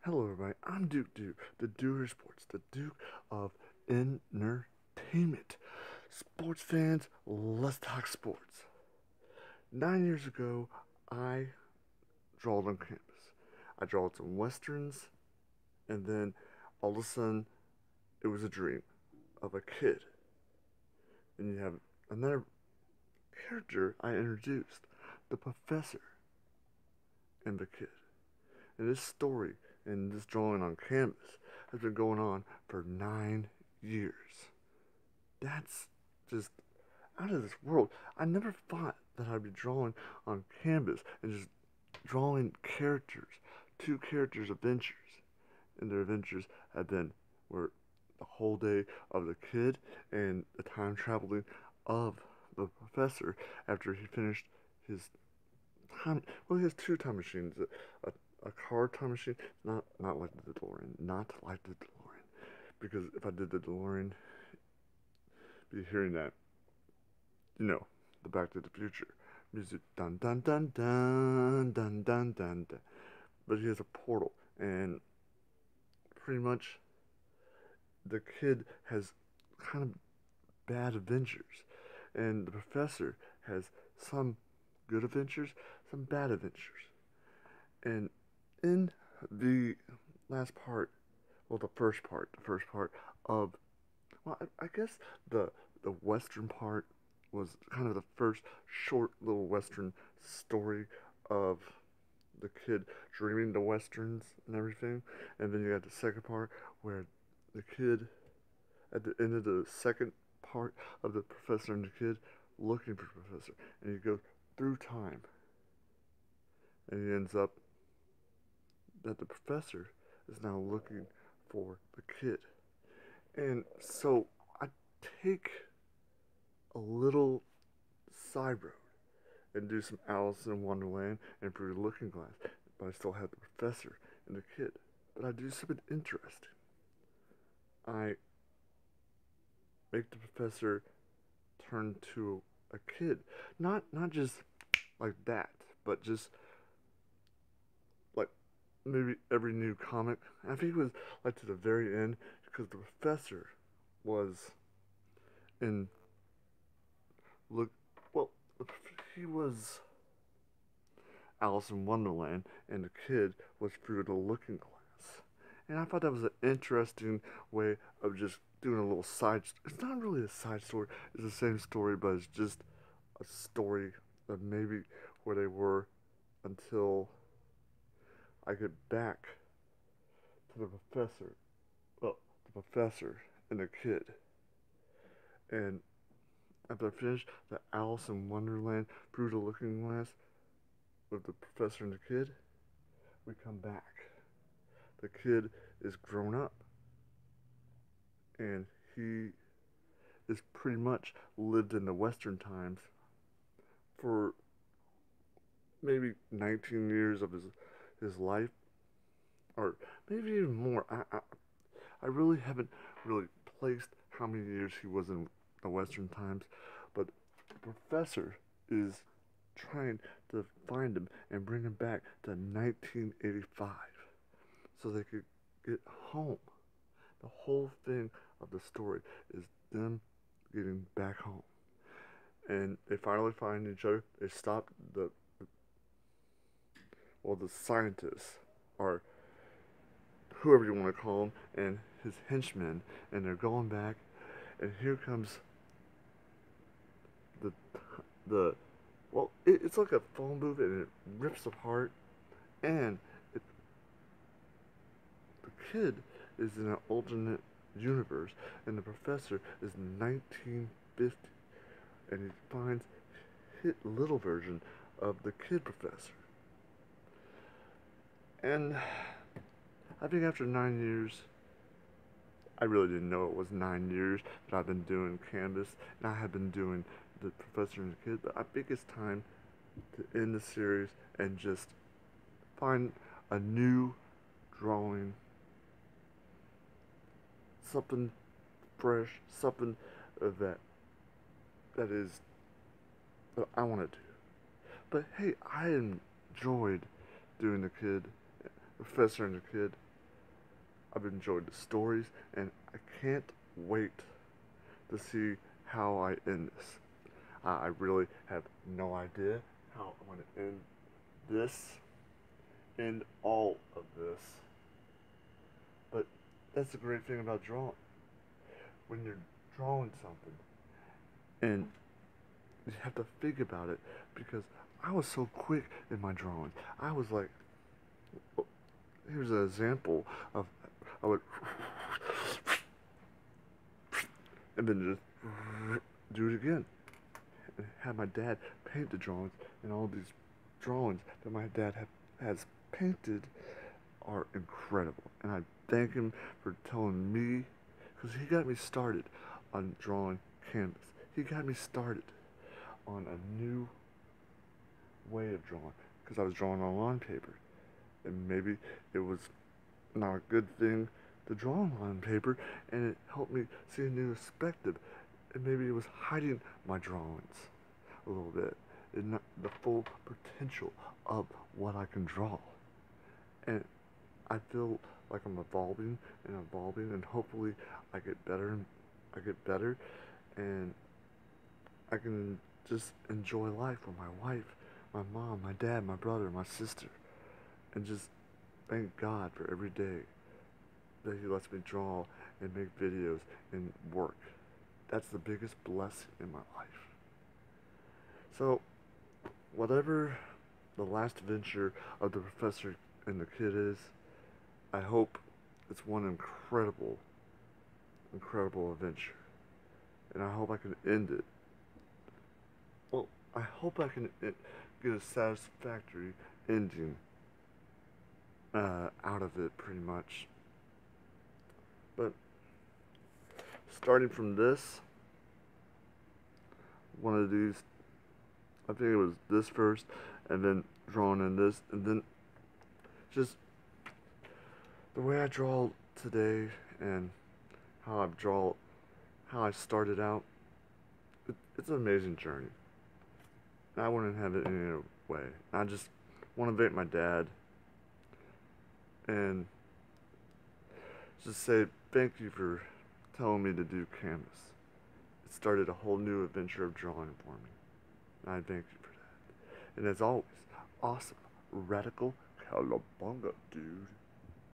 Hello, everybody. I'm Duke Duke, the Duke of Sports, the Duke of Entertainment. Sports fans, let's talk sports. 9 years ago, I drawed on campus. I drawed some westerns, and then all of a sudden, it was a dream of a kid. And you have another character I introduced, the professor and the kid. And this story and this drawing on canvas has been going on for 9 years. That's just out of this world. I never thought that I'd be drawing on canvas and just drawing characters, two characters' adventures. And their adventures have been were the whole day of the kid and the time traveling of the professor after he finished his time. Well, he has two time machines. A car time machine, not like the DeLorean, not like the DeLorean. Because if I did the DeLorean, be hearing that, you know, the Back to the Future music, dun dun dun dun dun dun dun. Dun. But he has a portal, and pretty much the kid has kind of bad adventures, and the professor has some good adventures, some bad adventures. And in the last part, well, the first part of, well, I guess the western part was kind of the first short little western story of the kid dreaming the westerns and everything, and then you got the second part where the kid at the end of the second part of the professor and the kid looking for the professor, and you go through time, and he ends up that the professor is now looking for the kid. And so I take a little side road and do some Alice in Wonderland and Through the Looking Glass, but I still have the professor and the kid. But I do something interesting. I make the professor turn to a kid, not just like that, but just like maybe every new comic. I think it was like to the very end because the professor was in look well he was Alice in Wonderland and the kid was Through the Looking Glass. And I thought that was an interesting way of just doing a little side. It's not really a side story. It's the same story, but it's just a story of maybe where they were until I get back to the professor. Well, the professor and the kid. And after I finish the Alice in Wonderland Through the Looking Glass with the professor and the kid, we come back. The kid is grown up, and he is pretty much lived in the Western times for maybe 19 years of his life, or maybe even more. I really haven't really placed how many years he was in the Western times, but the professor is trying to find him and bring him back to 1985 so they could get home. The whole thing of the story is them getting back home. And they finally find each other. They stop the scientists, or whoever you want to call him, and his henchmen, and they're going back. And here comes the the well, it's like a phone booth, and it rips apart, and it, the kid is in an alternate universe, and the professor is 1950, and he finds his little version of the kid professor. And I think after 9 years, I really didn't know it was 9 years that I've been doing Canvas, and I have been doing the professor and the kid, but I think it's time to end the series and just find a new drawing, something fresh, something that is that I want to do. But hey, I enjoyed doing the kid, professor and the kid. I've enjoyed the stories, and I can't wait to see how I end this. I really have no idea how I'm going to end this, end all of this. But that's the great thing about drawing. When you're drawing something, and you have to think about it, because I was so quick in my drawing. I was like, oh, here's an example of I would and then just do it again. And have my dad paint the drawings, and all these drawings that my dad has painted are incredible. And I thank him for telling me, because he got me started on drawing canvas. He got me started on a new way of drawing, because I was drawing on lawn paper, and maybe it was not a good thing to draw on lawn paper, and it helped me see a new perspective, and maybe it was hiding my drawings a little bit, and not the full potential of what I can draw. And I feel like I'm evolving and evolving, and hopefully I get better and I get better, and I can just enjoy life with my wife, my mom, my dad, my brother, my sister, and just thank God for every day that He lets me draw and make videos and work. That's the biggest blessing in my life. So, whatever the last adventure of the professor and the kid is, I hope it's one incredible, incredible adventure. And I hope I can end it. Well, I hope I can get a satisfactory ending out of it, pretty much. But starting from this, one of these, I think it was this first, and then drawing in this, and then just the way I draw today, and how how I started out. It's an amazing journey. I wouldn't have it any other way. I just want to thank my dad and just say thank you for telling me to do canvas. It started a whole new adventure of drawing for me. And I thank you for that. And as always, awesome, radical cowabunga, dude.